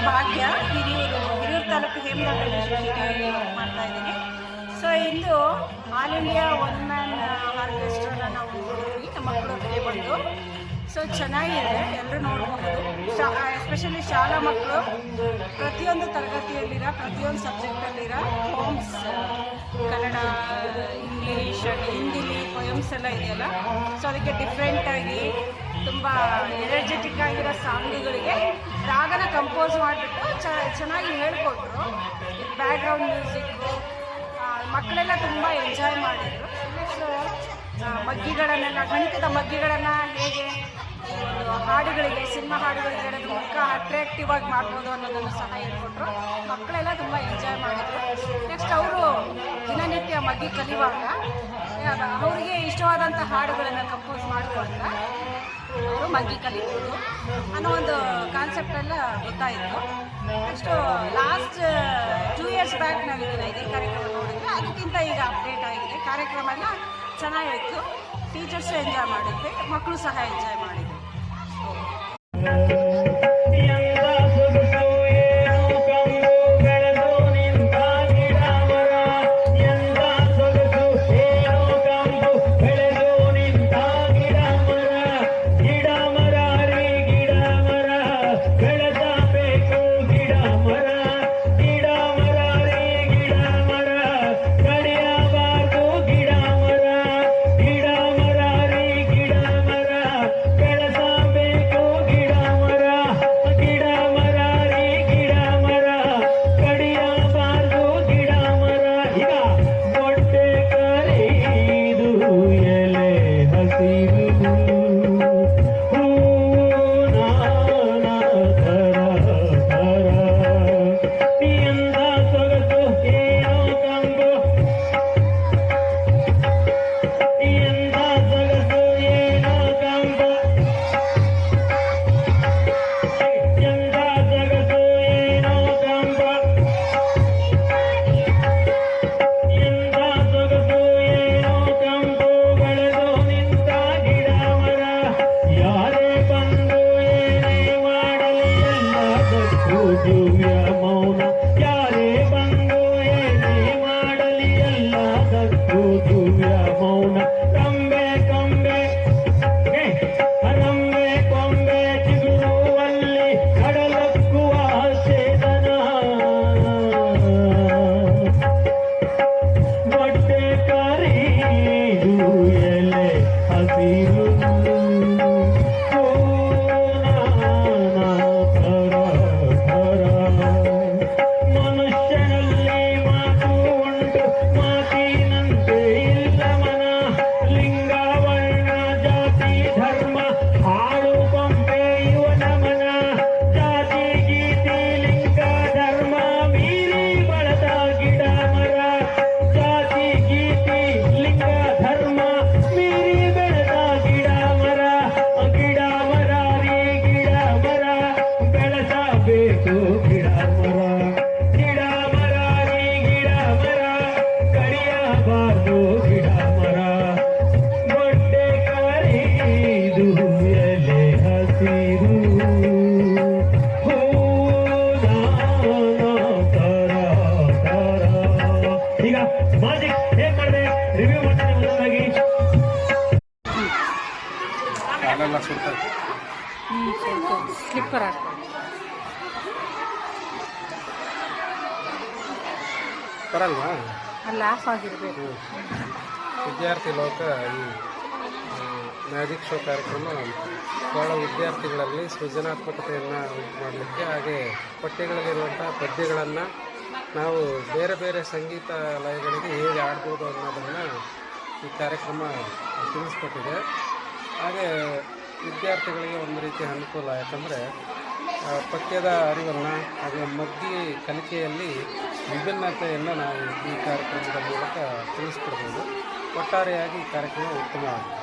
ಭಾಗ್ಯ. ಹಿರಿಯೂರು ತಾಲೂಕು ಹೇಮದಾಟ ಮಾಡ್ತಾ ಇದ್ದೀನಿ. ಸೊ ಇಂದು all India one man ಆರ್ಕೆಸ್ಟ್ರಾನ ನಾವು ನೋಡಿದ್ವಿ ನಮ್ಮ ಮಕ್ಕಳು ಬಂದು. ಸೊ ಚೆನ್ನಾಗಿದೆ, ಎಲ್ಲರೂ ನೋಡ್ಬೋದು. ಎಸ್ಪೆಷಲಿ ಶಾಲಾ ಮಕ್ಕಳು ಪ್ರತಿಯೊಂದು ತರಗತಿಯಲ್ಲಿರೋ ಪ್ರತಿಯೊಂದು ಸಬ್ಜೆಕ್ಟಲ್ಲಿರೋ ಪೋಮ್ಸ್, ಕನ್ನಡ, ಇಂಗ್ಲೀಷ್, ಹಿಂದಿಲಿ ಪೊಯಮ್ಸ್ ಎಲ್ಲ ಇದೆಯಲ್ಲ. ಸೊ ಅದಕ್ಕೆ ಡಿಫ್ರೆಂಟಾಗಿ ತುಂಬ ಎನರ್ಜೆಟಿಕ್ ಆಗಿರೋ ಸಾಂಗ್ಗಳಿಗೆ ರಾಗನ ಕಂಪೋಸ್ ಮಾಡಿಬಿಟ್ಟು ಚೆನ್ನಾಗಿ ಹೇಳ್ಕೊಟ್ರು. ಬ್ಯಾಕ್ಗ್ರೌಂಡ್ ಮ್ಯೂಸಿಕ್ಕು ಮಕ್ಕಳೆಲ್ಲ ತುಂಬ ಎಂಜಾಯ್ ಮಾಡಿದರು. ಸೊ ಮಗ್ಗಿಗಳನ್ನೆಲ್ಲ, ಗಣಿತದ ಮಗ್ಗಿಗಳನ್ನು ಹೇಗೆ ಹಾಡುಗಳಿಗೆ, ಸಿನಿಮಾ ಹಾಡುಗಳಿಗೆ ಮೂಲಕ ಅಟ್ರಾಕ್ಟಿವ್ ಆಗಿ ಮಾಡ್ಬೋದು ಅನ್ನೋದನ್ನು ಸಹ ಹೇಳ್ಕೊಟ್ರು. ಮಕ್ಕಳೆಲ್ಲ ತುಂಬ ಎಂಜಾಯ್ ಮಾಡಿದರು. ನೆಕ್ಸ್ಟ್ ಅವರು ದಿನನಿತ್ಯ ಮಗ್ಗಿ ಕಲಿಯುವಾಗ ಅವರಿಗೆ ಇಷ್ಟವಾದಂಥ ಹಾಡುಗಳನ್ನು ಕಂಪೋಸ್ ಮಾಡಿಕೊಡ್ತಾ ಅವರು ಮಗ್ಗಿ ಕಲಿಬೋದು ಅನ್ನೋ ಒಂದು ಕಾನ್ಸೆಪ್ಟೆಲ್ಲ ಗೊತ್ತಾಯಿತು. ನೆಕ್ಸ್ಟು ಲಾಸ್ಟ್ 2 years ಬ್ಯಾಕ್ ನಾವಿದ್ದೀವಿ ಇದೇ ಕಾರ್ಯಕ್ರಮ ನೋಡಿದ್ರೆ, ಅದಕ್ಕಿಂತ ಈಗ ಅಪ್ಡೇಟ್ ಆಗಿದೆ. ಕಾರ್ಯಕ್ರಮ ಎಲ್ಲ ಚೆನ್ನಾಗಿತ್ತು. ಟೀಚರ್ಸು ಎಂಜಾಯ್ ಮಾಡಿದ್ವಿ, ಮಕ್ಕಳು ಸಹ ಎಂಜಾಯ್ ಮಾಡಿದ್ವಿ. ಸ್ಲಿಪ್ಪರ್ ಬರಲ್ವಾ? ಅಲ್ಲಿ ಆಫ್ ಆಗಿರಬೇಕು. ವಿದ್ಯಾರ್ಥಿ ಲೋಕ ಈ ಮ್ಯಾಜಿಕ್ ಶೋ ಕಾರ್ಯಕ್ರಮ ಬಹಳ ವಿದ್ಯಾರ್ಥಿಗಳಲ್ಲಿ ಸೃಜನಾತ್ಮಕತೆಯನ್ನು ಉಂಟು ಮಾಡಲಿಕ್ಕೆ, ಹಾಗೆ ಪಠ್ಯಗಳಲ್ಲಿರುವಂಥ ಪದ್ಯಗಳನ್ನು ನಾವು ಬೇರೆ ಬೇರೆ ಸಂಗೀತ ಲಯಗಳಿಗೆ ಹೇಗೆ ಆಡ್ಬೋದು ಅನ್ನೋದನ್ನು ಈ ಕಾರ್ಯಕ್ರಮ ತಿಳಿಸ್ಕೊಟ್ಟಿದೆ. ಹಾಗೆ ವಿದ್ಯಾರ್ಥಿಗಳಿಗೆ ಒಂದು ರೀತಿಯ ಅನುಕೂಲ, ಯಾಕಂದರೆ ಪಠ್ಯದ ಅರಿವನ್ನು ಹಾಗೆ ಮಗ್ಗಿ ಕಲಿಕೆಯಲ್ಲಿ ವಿಭಿನ್ನತೆಯನ್ನು ನಾವು ಈ ಕಾರ್ಯಕ್ರಮದ ಮೂಲಕ ತಿಳಿಸ್ಕೊಡ್ಬೋದು. ಒಟ್ಟಾರೆಯಾಗಿ ಈ ಕಾರ್ಯಕ್ರಮ ಉತ್ತಮವಾಗಿದೆ.